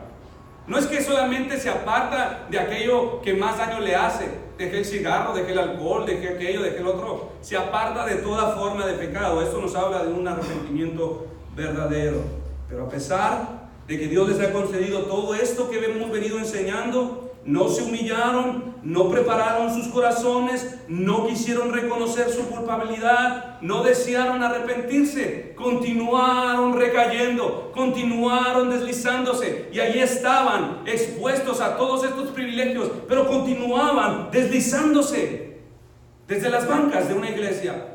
No es que solamente se aparta de aquello que más daño le hace. Dejé el cigarro, dejé el alcohol, dejé aquello, dejé el otro. Se aparta de toda forma de pecado. Esto nos habla de un arrepentimiento verdadero. Pero a pesar de que Dios les ha concedido todo esto que hemos venido enseñando, no se humillaron, no prepararon sus corazones, no quisieron reconocer su culpabilidad, no desearon arrepentirse, continuaron recayendo, continuaron deslizándose, y allí estaban expuestos a todos estos privilegios, pero continuaban deslizándose desde las bancas de una iglesia,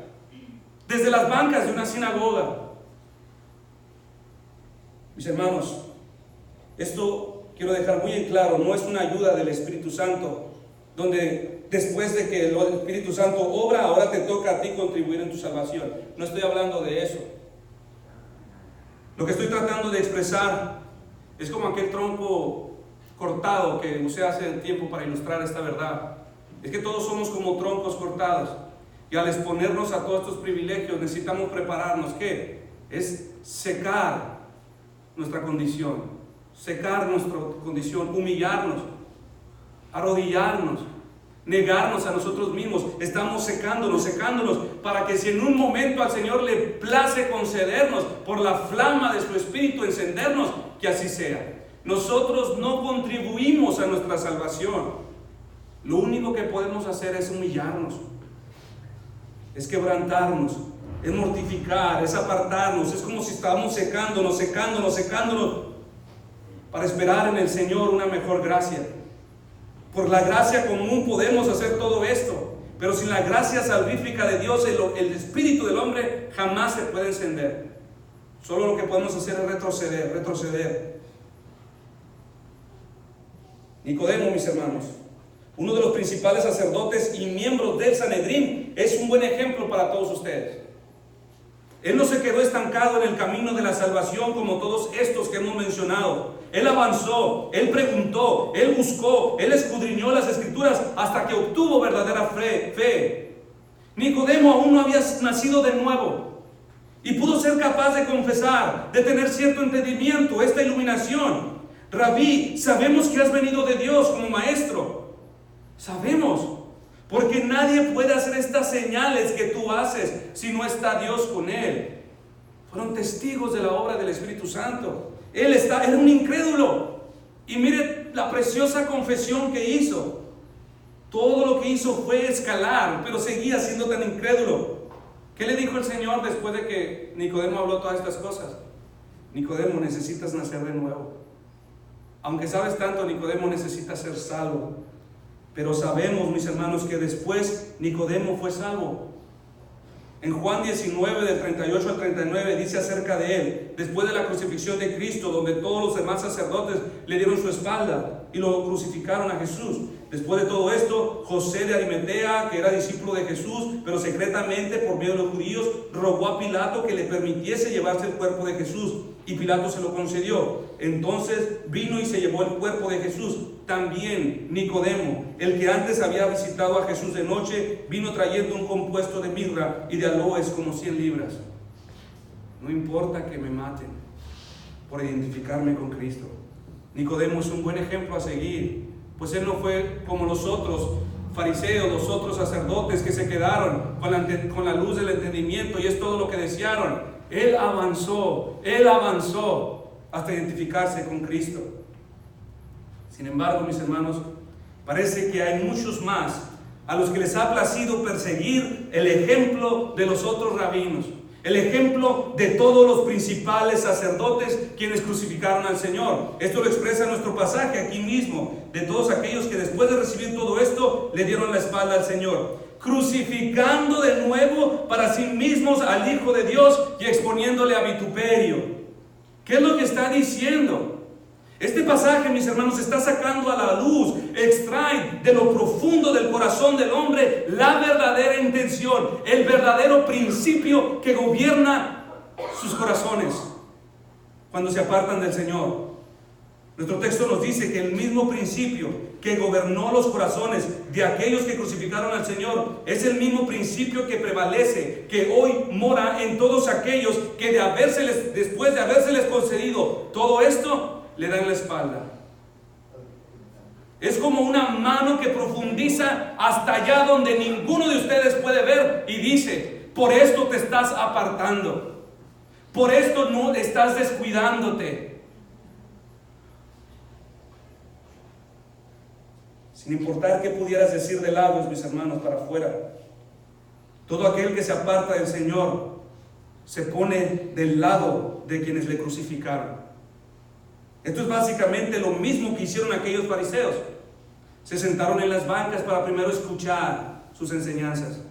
desde las bancas de una sinagoga. Mis hermanos, esto quiero dejar muy en claro, no es una ayuda del Espíritu Santo, donde después de que el Espíritu Santo obra, ahora te toca a ti contribuir en tu salvación. No estoy hablando de eso. Lo que estoy tratando de expresar es como aquel tronco cortado que usé hace tiempo para ilustrar esta verdad. Es que todos somos como troncos cortados, y al exponernos a todos estos privilegios necesitamos prepararnos. ¿Qué? Es secar nuestra condición. Secar nuestra condición, humillarnos, arrodillarnos, negarnos a nosotros mismos. Estamos secándonos para que si en un momento al Señor le place concedernos por la flama de su Espíritu encendernos, que así sea. Nosotros no contribuimos a nuestra salvación. Lo único que podemos hacer es humillarnos, es quebrantarnos, es mortificar, es apartarnos. Es como si estábamos secándonos para esperar en el Señor una mejor gracia. Por la gracia común podemos hacer todo esto, pero sin la gracia salvífica de Dios, el espíritu del hombre jamás se puede encender. Solo lo que podemos hacer es retroceder. Nicodemo, mis hermanos, uno de los principales sacerdotes y miembros del Sanedrín, es un buen ejemplo para todos ustedes. Él no se quedó estancado en el camino de la salvación como todos estos que hemos mencionado. Él avanzó, él preguntó, él buscó, él escudriñó las Escrituras hasta que obtuvo verdadera fe. Nicodemo aún no había nacido de nuevo y pudo ser capaz de confesar, de tener cierto entendimiento, esta iluminación. Rabí, sabemos que has venido de Dios como maestro. Sabemos, porque nadie puede hacer estas señales que tú haces si no está Dios con él. Fueron testigos de la obra del Espíritu Santo. Él era un incrédulo. Y mire la preciosa confesión que hizo. Todo lo que hizo fue escalar, pero seguía siendo tan incrédulo. ¿Qué le dijo el Señor después de que Nicodemo habló todas estas cosas? Nicodemo, necesitas nacer de nuevo. Aunque sabes tanto, Nicodemo necesita ser salvo. Pero sabemos, mis hermanos, que después Nicodemo fue salvo. En Juan 19, del 38 al 39, dice acerca de él, después de la crucifixión de Cristo, donde todos los demás sacerdotes le dieron su espalda y lo crucificaron a Jesús. Después de todo esto, José de Arimatea, que era discípulo de Jesús, pero secretamente por medio de los judíos, rogó a Pilato que le permitiese llevarse el cuerpo de Jesús, y Pilato se lo concedió. Entonces vino y se llevó el cuerpo de Jesús. También Nicodemo, el que antes había visitado a Jesús de noche, vino trayendo un compuesto de mirra y de aloes como 100 libras. No importa que me maten por identificarme con Cristo. Nicodemo es un buen ejemplo a seguir, pues él no fue como los otros fariseos, los otros sacerdotes que se quedaron con la luz del entendimiento y es todo lo que desearon. Él avanzó hasta identificarse con Cristo. Sin embargo, mis hermanos, parece que hay muchos más a los que les ha placido perseguir el ejemplo de los otros rabinos, el ejemplo de todos los principales sacerdotes quienes crucificaron al Señor. Esto lo expresa nuestro pasaje aquí mismo, de todos aquellos que después de recibir todo esto le dieron la espalda al Señor, crucificando de nuevo para sí mismos al Hijo de Dios y exponiéndole a vituperio. ¿Qué es lo que está diciendo? Este pasaje, mis hermanos, está sacando a la luz, extrae de lo profundo del corazón del hombre la verdadera intención, el verdadero principio que gobierna sus corazones cuando se apartan del Señor. Nuestro texto nos dice que el mismo principio que gobernó los corazones de aquellos que crucificaron al Señor es el mismo principio que prevalece, que hoy mora en todos aquellos que después de habérseles concedido todo esto, le dan la espalda. Es como una mano que profundiza hasta allá donde ninguno de ustedes puede ver y dice: por esto te estás apartando, por esto no estás descuidándote. Sin importar qué pudieras decir de labios, mis hermanos, para afuera, todo aquel que se aparta del Señor se pone del lado de quienes le crucificaron. Esto es básicamente lo mismo que hicieron aquellos fariseos. Se sentaron en las bancas para primero escuchar sus enseñanzas.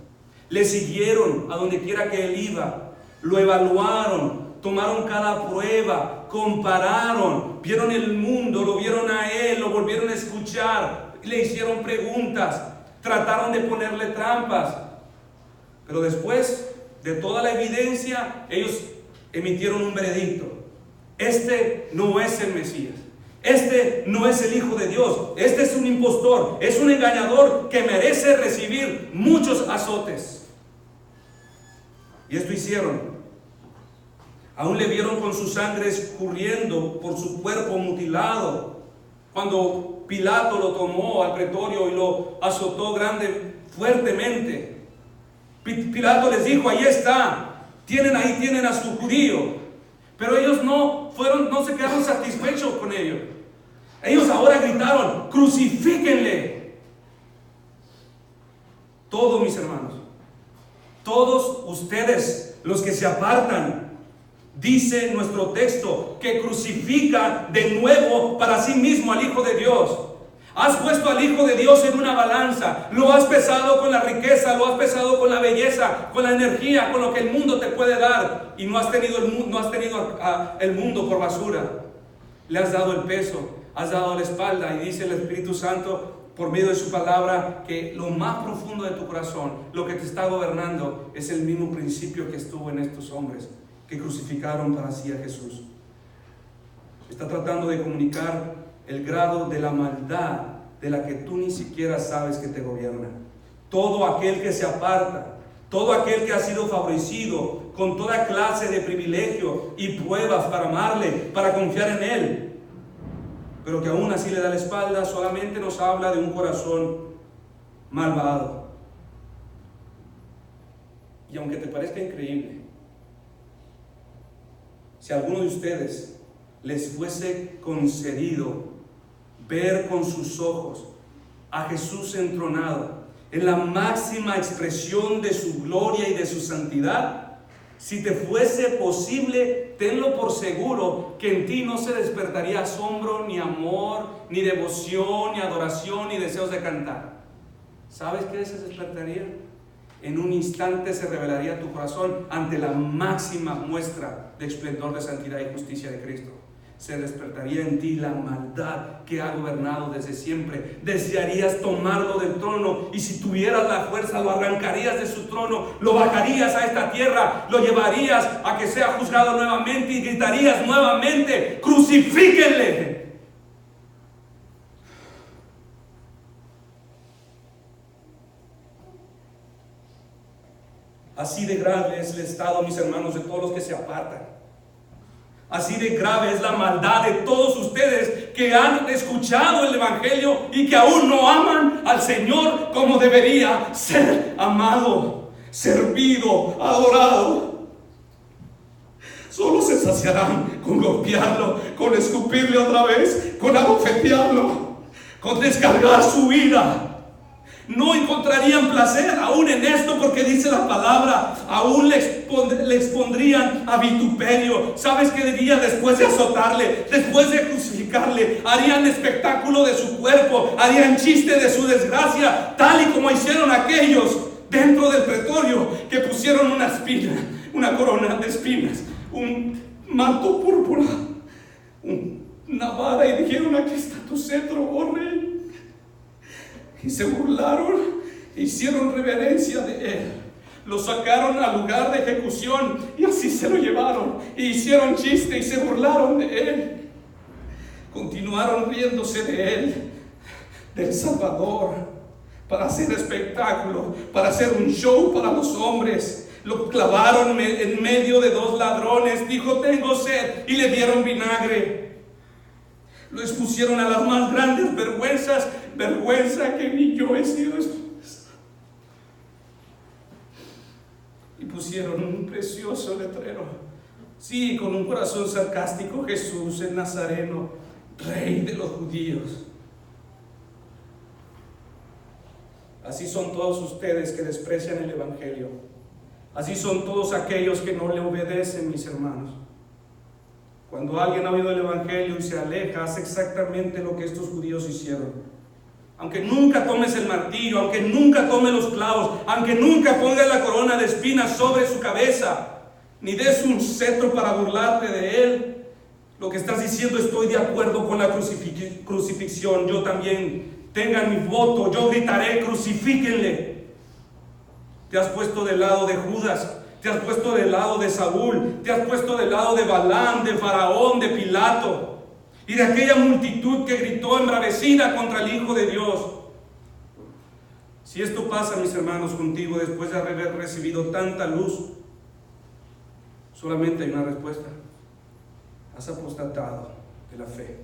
Le siguieron a donde quiera que él iba. Lo evaluaron, tomaron cada prueba, compararon, vieron el mundo, lo vieron a él, lo volvieron a escuchar, le hicieron preguntas, trataron de ponerle trampas. Pero después de toda la evidencia, ellos emitieron un veredicto: este no es el Mesías, este no es el Hijo de Dios, este es un impostor, es un engañador que merece recibir muchos azotes. Y esto hicieron. Aún le vieron con su sangre escurriendo por su cuerpo mutilado, cuando Pilato lo tomó al pretorio y lo azotó fuertemente. Pilato les dijo: ahí está, tienen a su judío. Pero ellos no se quedaron satisfechos con ello. Ellos ahora gritaron: crucifíquenle. Todos, mis hermanos, todos ustedes, los que se apartan, dice nuestro texto, que crucifica de nuevo para sí mismo al Hijo de Dios. Has puesto al Hijo de Dios en una balanza, lo has pesado con la riqueza, lo has pesado con la belleza, con la energía, con lo que el mundo te puede dar, y no has tenido el mundo por basura. Le has dado el peso, has dado la espalda, y dice el Espíritu Santo por medio de su palabra que lo más profundo de tu corazón, lo que te está gobernando, es el mismo principio que estuvo en estos hombres que crucificaron para sí a Jesús. Está tratando de comunicar el grado de la maldad de la que tú ni siquiera sabes que te gobierna. Todo aquel que se aparta, todo aquel que ha sido favorecido con toda clase de privilegio y pruebas para amarle, para confiar en él, pero que aún así le da la espalda, solamente nos habla de un corazón malvado. Y aunque te parezca increíble, si a alguno de ustedes les fuese concedido ver con sus ojos a Jesús entronado en la máxima expresión de su gloria y de su santidad, si te fuese posible, tenlo por seguro que en ti no se despertaría asombro, ni amor, ni devoción, ni adoración, ni deseos de cantar. ¿Sabes qué se despertaría? En un instante se revelaría tu corazón ante la máxima muestra de esplendor de santidad y justicia de Cristo. Se despertaría en ti la maldad que ha gobernado desde siempre. Desearías tomarlo del trono, y si tuvieras la fuerza lo arrancarías de su trono, lo bajarías a esta tierra, lo llevarías a que sea juzgado nuevamente y gritarías nuevamente: crucifíquenle. Así de grave es el estado, mis hermanos, de todos los que se apartan. Así de grave es la maldad de todos ustedes que han escuchado el Evangelio y que aún no aman al Señor como debería ser amado, servido, adorado. Solo se saciarán con golpearlo, con escupirle otra vez, con abofetearlo, con descargar su ira. No encontrarían placer aún en esto, porque dice la palabra, aún le expondrían a vituperio. ¿Sabes qué diría? Después de azotarle, después de crucificarle, harían espectáculo de su cuerpo, harían chiste de su desgracia, tal y como hicieron aquellos dentro del pretorio, que pusieron una espina, una corona de espinas, un manto púrpura, una vara, y dijeron: aquí está tu cetro, oh rey. Y se burlaron, hicieron reverencia de él, lo sacaron al lugar de ejecución y así se lo llevaron, y hicieron chiste y se burlaron de él. continuaron riéndose de él, del Salvador, para hacer espectáculo, para hacer un show para los hombres. Lo clavaron en medio de 2 ladrones, dijo: tengo sed, y le dieron vinagre. Lo expusieron a las más grandes vergüenzas, vergüenza que ni yo he sido expuesta. Y pusieron un precioso letrero, sí, con un corazón sarcástico: Jesús el Nazareno, Rey de los judíos. Así son todos ustedes que desprecian el Evangelio. Así son todos aquellos que no le obedecen, mis hermanos. Cuando alguien ha oído el Evangelio y se aleja, hace exactamente lo que estos judíos hicieron. Aunque nunca tomes el martillo, aunque nunca tome los clavos, aunque nunca pongas la corona de espinas sobre su cabeza, ni des un cetro para burlarte de él, lo que estás diciendo: estoy de acuerdo con la crucifixión, yo también. Tengan mi voto, yo gritaré: crucifíquenle. Te has puesto del lado de Judas, te has puesto del lado de Saúl, te has puesto del lado de Balaam, de Faraón, de Pilato y de aquella multitud que gritó embravecida contra el Hijo de Dios. Si esto pasa, mis hermanos, contigo después de haber recibido tanta luz, solamente hay una respuesta: has apostatado de la fe.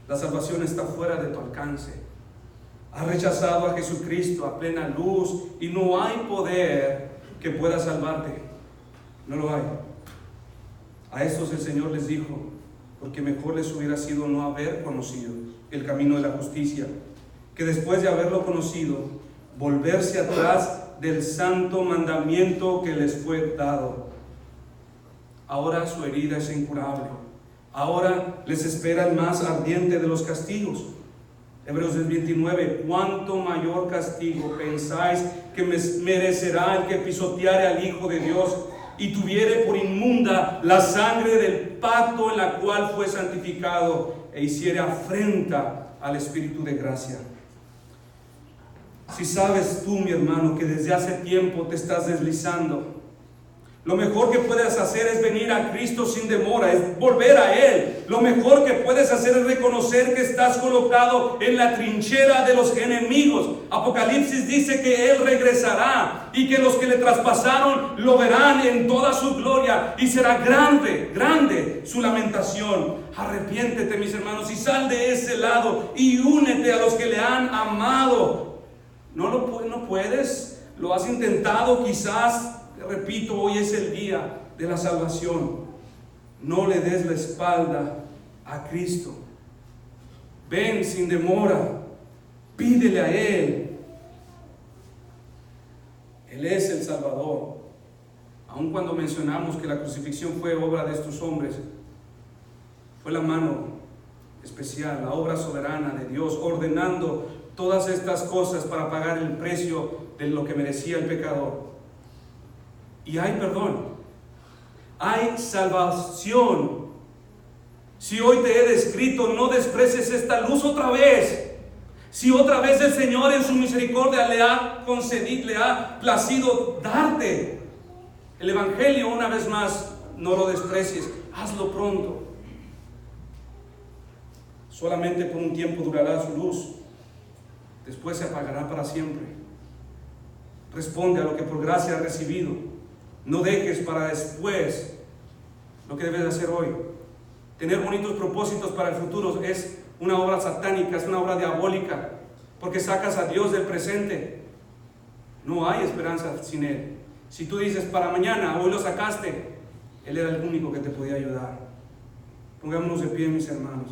La salvación está fuera de tu alcance. Has rechazado a Jesucristo a plena luz y no hay poder que pueda salvarte. No lo hay. A estos el Señor les dijo: porque mejor les hubiera sido no haber conocido el camino de la justicia, que después de haberlo conocido, volverse atrás del santo mandamiento que les fue dado. Ahora su herida es incurable. Ahora les espera el más ardiente de los castigos. Hebreos 10:29: ¿cuánto mayor castigo pensáis que merecerá el que pisoteare al Hijo de Dios y tuviere por inmunda la sangre del pacto en la cual fue santificado e hiciere afrenta al Espíritu de gracia? Si sabes tú, mi hermano, que desde hace tiempo te estás deslizando, lo mejor que puedes hacer es venir a Cristo sin demora, es volver a Él. Lo mejor que puedes hacer es reconocer que estás colocado en la trinchera de los enemigos. Apocalipsis dice que Él regresará y que los que le traspasaron lo verán en toda su gloria y será grande, grande su lamentación. Arrepiéntete, mis hermanos, y sal de ese lado y únete a los que le han amado. No puedes, lo has intentado quizás. Repito, hoy es el día de la salvación. No le des la espalda a Cristo. Ven sin demora, pídele a Él. Él es el Salvador. Aun cuando mencionamos que la crucifixión fue obra de estos hombres, fue la mano especial, la obra soberana de Dios, ordenando todas estas cosas para pagar el precio de lo que merecía el pecador. Y hay perdón, hay salvación. Si hoy te he descrito, no desprecies esta luz otra vez. Si otra vez el Señor en su misericordia le ha concedido, le ha placido darte el Evangelio una vez más, no lo desprecies, hazlo pronto. Solamente por un tiempo durará su luz, después se apagará para siempre. Responde a lo que por gracia has recibido. No dejes para después lo que debes hacer hoy. Tener bonitos propósitos para el futuro es una obra satánica, es una obra diabólica, porque sacas a Dios del presente. No hay esperanza sin Él. Si tú dices para mañana, hoy lo sacaste, Él era el único que te podía ayudar. Pongámonos de pie, mis hermanos.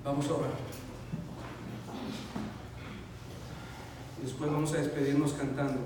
Vamos a orar. Después vamos a despedirnos cantando.